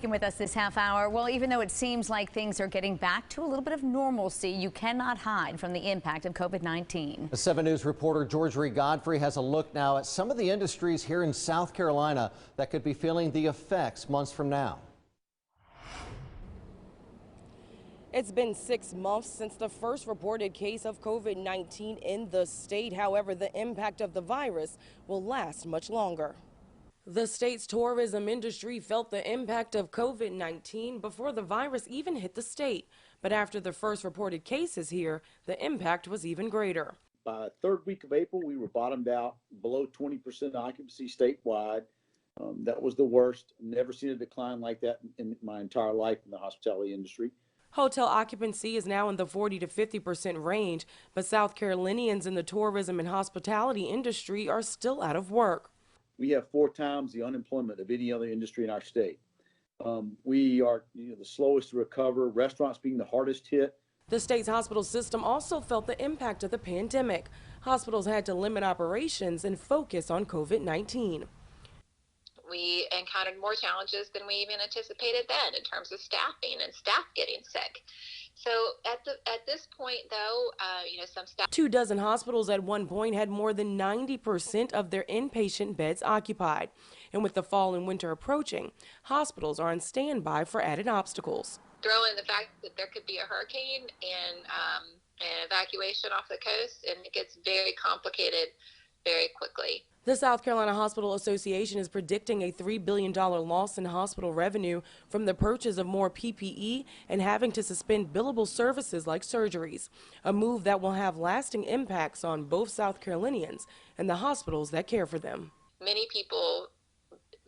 With us this half hour. Well, even though it seems like things are getting back to a little bit of normalcy, you cannot hide from the impact of COVID-19. 7 News reporter George Godfrey has a look now at some of the industries here in South Carolina that could be feeling the effects months from now. It's been 6 months since the first reported case of COVID-19 in the state. However, the impact of the virus will last much longer. The state's tourism industry felt the impact of COVID-19 before the virus even hit the state. But after the first reported cases here, the impact was even greater. By the third week of April, we were bottomed out below 20% occupancy statewide. That was the worst. Never seen a decline like that in my entire life in the hospitality industry. Hotel occupancy is now in the 40 to 50% range, but South Carolinians in the tourism and hospitality industry are still out of work. We have 4 times the unemployment of any other industry in our state. We are the slowest to recover, restaurants being the hardest hit. The state's hospital system also felt the impact of the pandemic. Hospitals had to limit operations and focus on COVID-19. We encountered more challenges than we even anticipated then in terms of staffing and staff getting sick. So at this point, though, some staff. 24 hospitals at one point had more than 90% of their inpatient beds occupied. And with the fall and winter approaching, hospitals are on standby for added obstacles. Throw in the fact that there could be a hurricane and an evacuation off the coast, and it gets very complicated very quickly. The South Carolina Hospital Association is predicting a $3 billion loss in hospital revenue from the purchase of more PPE and having to suspend billable services like surgeries, a move that will have lasting impacts on both South Carolinians and the hospitals that care for them. Many people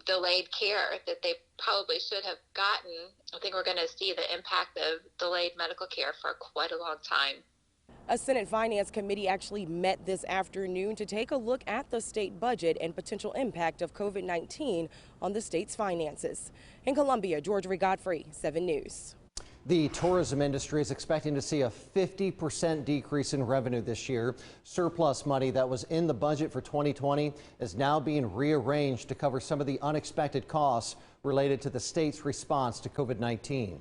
delayed care that they probably should have gotten. I think we're going to see the impact of delayed medical care for quite a long time. A Senate Finance Committee actually met this afternoon to take a look at the state budget and potential impact of COVID-19 on the state's finances. In Columbia, George Godfrey, 7 News. The tourism industry is expecting to see a 50% decrease in revenue this year. Surplus money that was in the budget for 2020 is now being rearranged to cover some of the unexpected costs related to the state's response to COVID-19.